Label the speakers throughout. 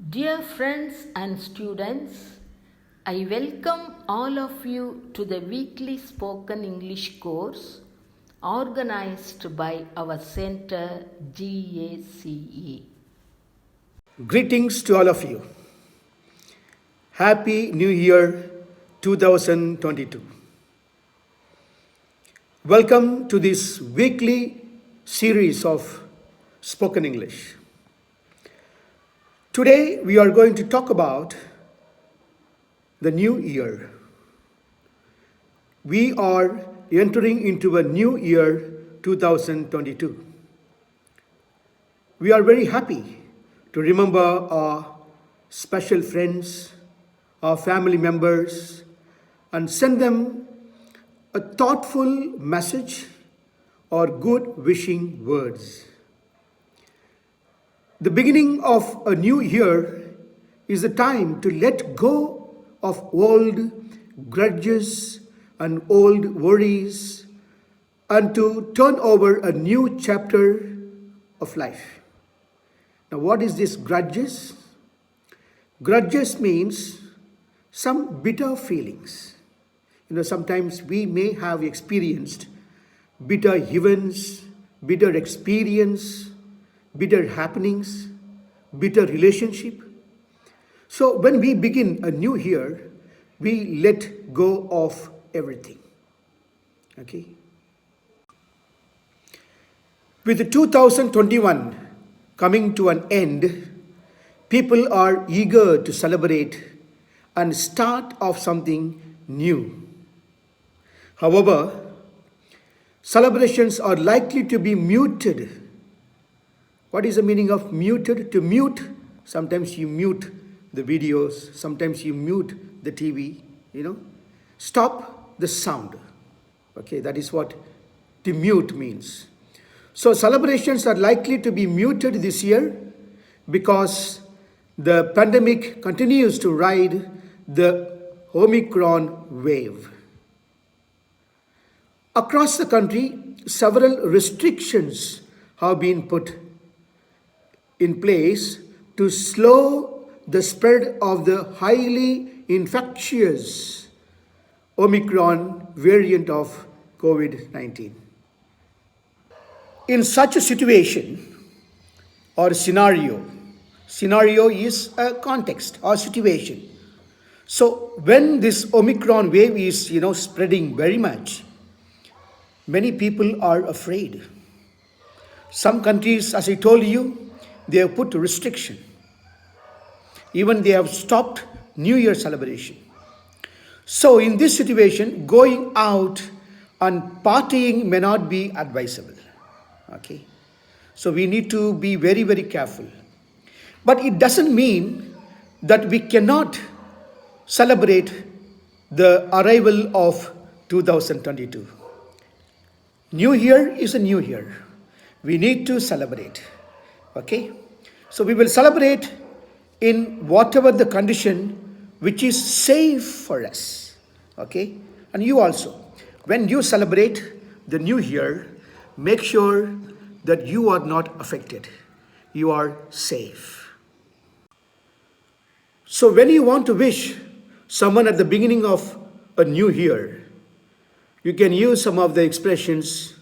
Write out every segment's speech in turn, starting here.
Speaker 1: Dear friends and students, I welcome all of you to the weekly spoken English course organized by our center GACE.
Speaker 2: Greetings to all of you. Happy New Year 2022. Welcome to this weekly series of spoken English. Today we are going to talk about the new year. We are entering into a new year 2022. We are very happy to remember our special friends, our family members, and send them a thoughtful message or good wishing words. The beginning of a new year is a time to let go of old grudges and old worries and to turn over a new chapter of life. Now, what is this grudges? Grudges means some bitter feelings. Sometimes we may have experienced bitter events, bitter experience, bitter happenings, bitter relationship. So when we begin a new year, we let go of everything. Okay? With 2021 coming to an end, people are eager to celebrate and start off something new. However, celebrations are likely to be muted. What is the meaning of muted? To mute, sometimes you mute the videos, sometimes you mute the TV, Stop the sound. Okay, that is what to mute means. So celebrations are likely to be muted this year because the pandemic continues to ride the Omicron wave. Across the country, several restrictions have been put in place to slow the spread of the highly infectious Omicron variant of COVID-19. In such a situation or scenario is a context or situation. So when this Omicron wave is, spreading very much, many people are afraid. Some countries, as I told you, they have put restriction. Even they have stopped New Year celebration. So in this situation, going out and partying may not be advisable. Okay. So we need to be very, very careful. But it doesn't mean that we cannot celebrate the arrival of 2022. New Year is a new year. We need to celebrate. Okay? So we will celebrate in whatever the condition which is safe for us. Okay? And you also. When you celebrate the new year, make sure that you are not affected. You are safe. So when you want to wish someone at the beginning of a new year, you can use some of the expressions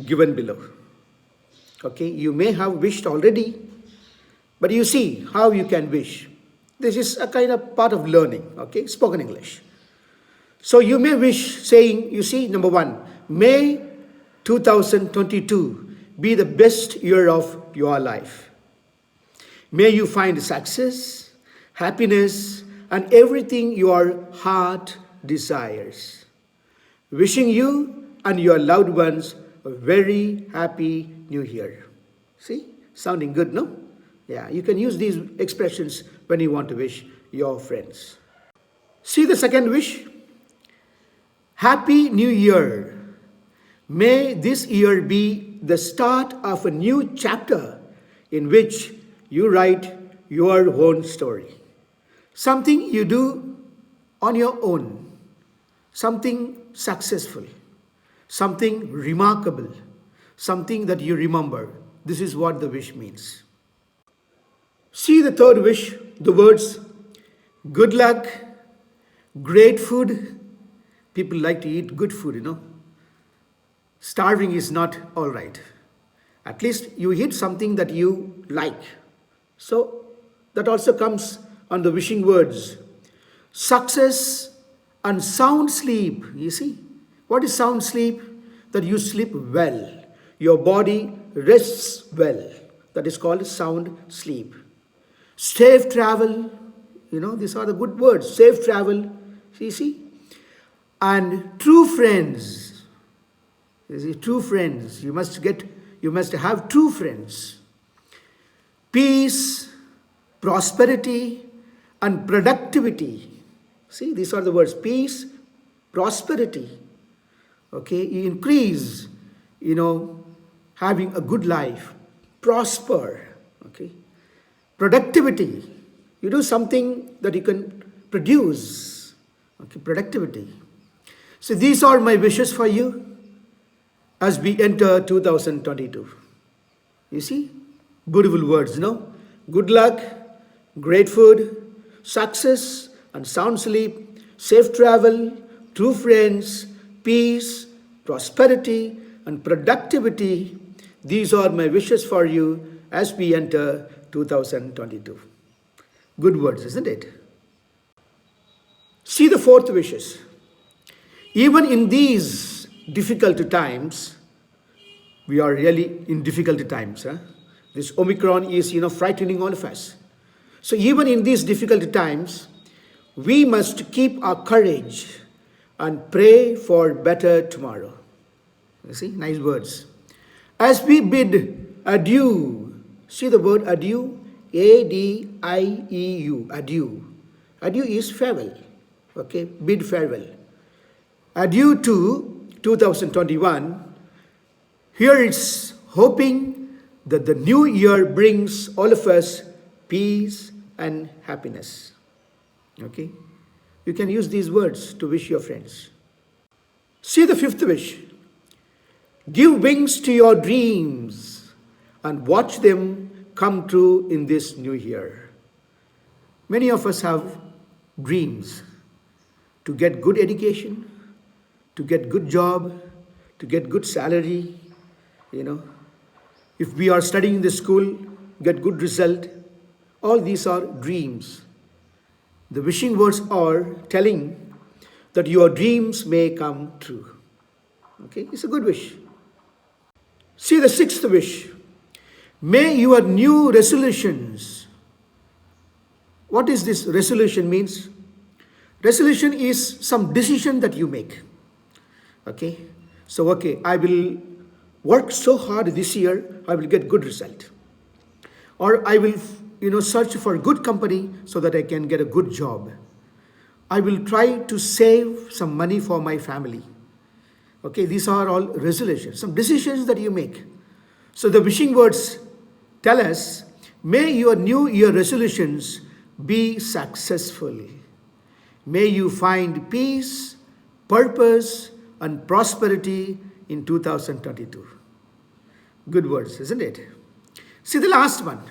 Speaker 2: given below. Okay, you may have wished already, but you see how you can wish. This is a kind of part of learning, okay, spoken English. So you may wish saying, number one, may 2022 be the best year of your life. May you find success, happiness, and everything your heart desires. Wishing you and your loved ones a very happy New Year. See, sounding good, no? Yeah, you can use these expressions when you want to wish your friends. See the second wish. Happy New Year. May this year be the start of a new chapter in which you write your own story. Something you do on your own. Something successful. Something remarkable. Something that you remember. This is what the wish means. See the third wish. the words good luck, great food. People like to eat good food, Starving is not all right. At least you eat something that you like. So that also comes on the wishing words. Success and sound sleep. You see, what is sound sleep? That you sleep well. Your body rests well. That is called sound sleep. Safe travel. These are the good words. Safe travel. You see? And true friends. You see, true friends. You must have true friends. Peace, prosperity, and productivity. See, these are the words. Peace, prosperity. Okay, you increase, having a good life. Prosper. Okay. Productivity. You do something that you can produce. Okay, productivity. So these are my wishes for you as we enter 2022. You see? Beautiful words, Good luck, great food, success and sound sleep, safe travel, true friends, peace, prosperity and productivity. These are my wishes for you as we enter 2022. Good words, isn't it? See the fourth wishes. Even in these difficult times, we are really in difficult times. This Omicron is, frightening all of us. So even in these difficult times, we must keep our courage and pray for better tomorrow. You see, nice words. As we bid adieu, see the word adieu, A-D-I-E-U, adieu. Adieu is farewell, okay, bid farewell. Adieu to 2021. Here it's hoping that the new year brings all of us peace and happiness. Okay? You can use these words to wish your friends. See the fifth wish. Give wings to your dreams and watch them come true in this new year. Many of us have dreams to get good education, to get good job, to get good salary, If we are studying in the school, get good result. All these are dreams. The wishing words are telling that your dreams may come true. Okay, it's a good wish. See the sixth wish. May your new resolutions. What is this resolution means? Resolution is some decision that you make. Okay, so I will work so hard this year, I will get good result. Or I will, search for a good company so that I can get a good job. I will try to save some money for my family. Okay, these are all resolutions, some decisions that you make. So the wishing words tell us, may your new year resolutions be successful. May you find peace, purpose, and prosperity in 2022. Good words, isn't it? See the last one.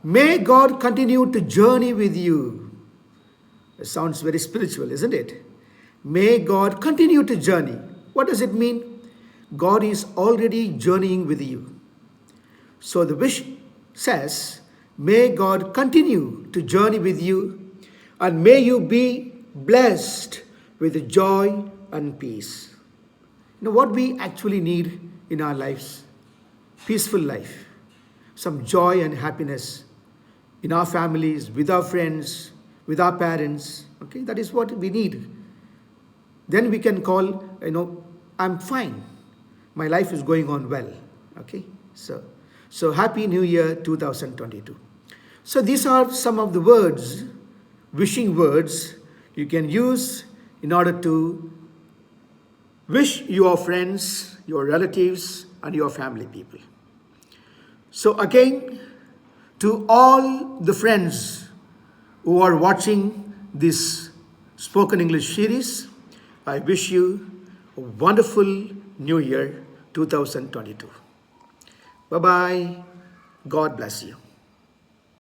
Speaker 2: May God continue to journey with you. It sounds very spiritual, isn't it? May God continue to journey. What does it mean? God is already journeying with you. So the wish says, may God continue to journey with you and may you be blessed with joy and peace. What we actually need in our lives? Peaceful life. Some joy and happiness in our families, with our friends, with our parents. Okay, that is what we need. Then we can call, I'm fine. My life is going on well. Okay, so Happy New Year 2022. So these are some of the words, wishing words you can use in order to wish your friends, your relatives, and your family people. So again, to all the friends who are watching this spoken English series, I wish you a wonderful New Year 2022. Bye-bye. God bless you.